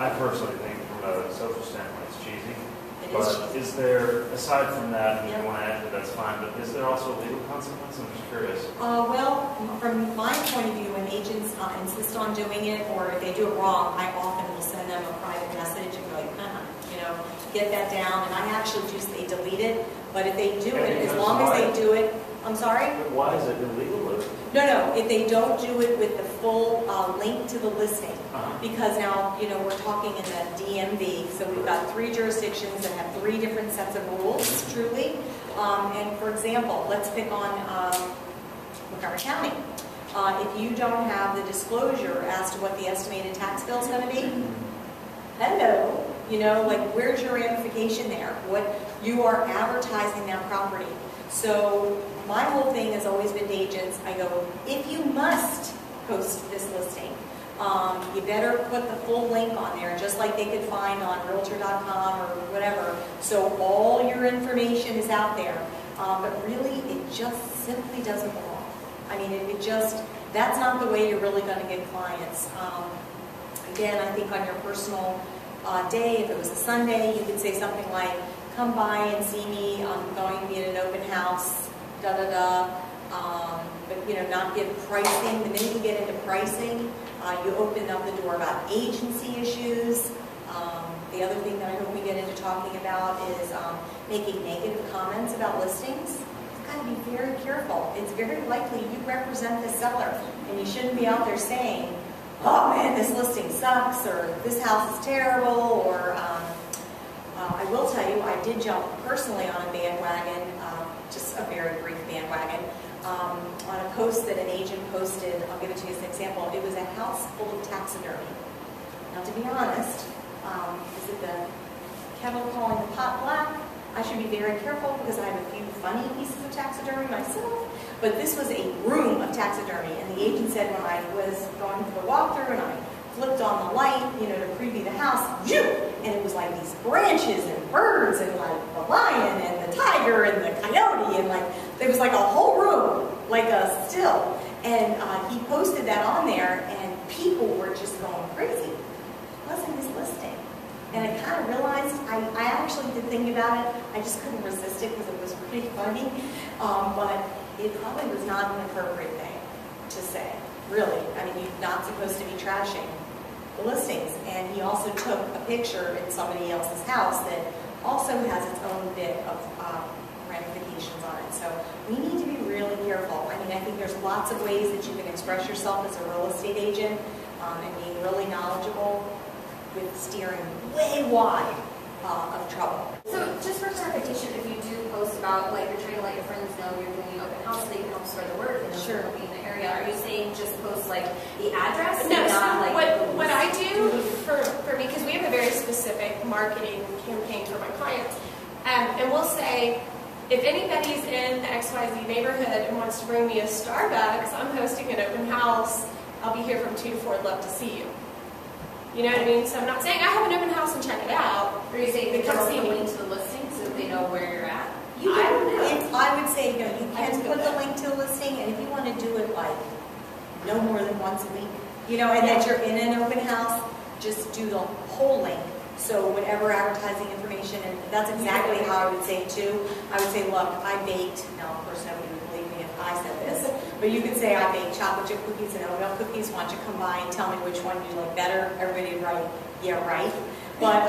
I personally think from a social standpoint it's cheesy. It But is. is there, aside from that, and Yeah. if you want to add to it, that's fine, but is there also a legal consequence? I'm just curious. Well, from my point of view, when agents insist on doing it, or if they do it wrong, I often will send them a private message and go like, get that down. And I actually do say delete it. But if they do it, as long as they do it, I'm sorry? But why is it illegal? No, if they don't do it with the full link to the listing. Because now, we're talking in the DMV, so we've got 3 jurisdictions that have 3 different sets of rules, truly. And for example, let's pick on Montgomery County. If you don't have the disclosure as to what the estimated tax bill is going to be, hello, where's your ramification there? What you are advertising that property. So my whole thing has always been to agents, I go, if you must post this listing, you better put the full link on there, just like they could find on realtor.com or whatever. So all your information is out there. But really, it just simply doesn't belong. I mean, that's not the way you're really going to get clients. Again, I think on your personal day, if it was a Sunday, you could say something like, come by and see me, I'm going to be at an open house, da-da-da. But, not give pricing. The minute you get into pricing, you open up the door about agency issues. The other thing that I hope we get into talking about is making negative comments about listings. You've got to be very careful. It's very likely you represent the seller, and you shouldn't be out there saying, oh man, this listing sucks, or this house is terrible, or I will tell you, I did jump personally on a bandwagon, just a very brief bandwagon, on a post that an agent posted. I'll give it to you as an example. It was a house full of taxidermy. Now, to be honest, is it the kettle calling the pot black? I should be very careful because I have a few funny pieces of taxidermy myself. But this was a room of taxidermy, and the agent said when I was going through the walkthrough and I flipped on the light, to preview the house, and it was like these branches and birds and like the lion and the tiger and the coyote, and like there was like a whole room, like a still. And he posted that on there, and people were just going crazy. It wasn't his listing. And I kind of realized, I actually did think about it. I just couldn't resist it because it was pretty funny. But it probably was not an appropriate thing to say, really. I mean, you're not supposed to be trashing the listings. And he also took a picture in somebody else's house that also has its own bit of ramifications on it. So we need to be really careful. I mean, I think there's lots of ways that you can express yourself as a real estate agent and being really knowledgeable with steering way wide of trouble. So just for clarification, if you do post about, like, you're trying to let your friends know you're doing an open house, they can help spread the word and Sure. be in the area, are you saying just post, like, the address? No, not, like, what I do for me, because we have a very specific marketing campaign for my clients, and we'll say, if anybody's in the XYZ neighborhood and wants to bring me a Starbucks, I'm hosting an open house, I'll be here from 2 to 4, I'd love to see you. You know what I mean? So I'm not saying I have an open house and check it out. Or are you saying they come come see the me. link to the listing so they know where you're at? I would say, you I can just put go the back. link to the listing, and if you want to do it like no more than once a week, and that you're in an open house, just do the whole link. So whatever advertising information, and that's exactly how I would say it too. I would say, look, I baked, now of course nobody would believe me if I said this, but you could say I baked chocolate chip cookies and oatmeal cookies. Why don't you come by and tell me which one you like better? Everybody would write, yeah, right. But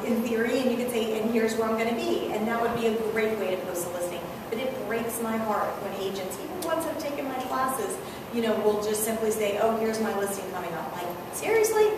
in theory, and you could say, and here's where I'm going to be. And that would be a great way to post a listing. But it breaks my heart when agents, even the ones that have taken my classes, will just simply say, oh, here's my listing coming up. Like, seriously?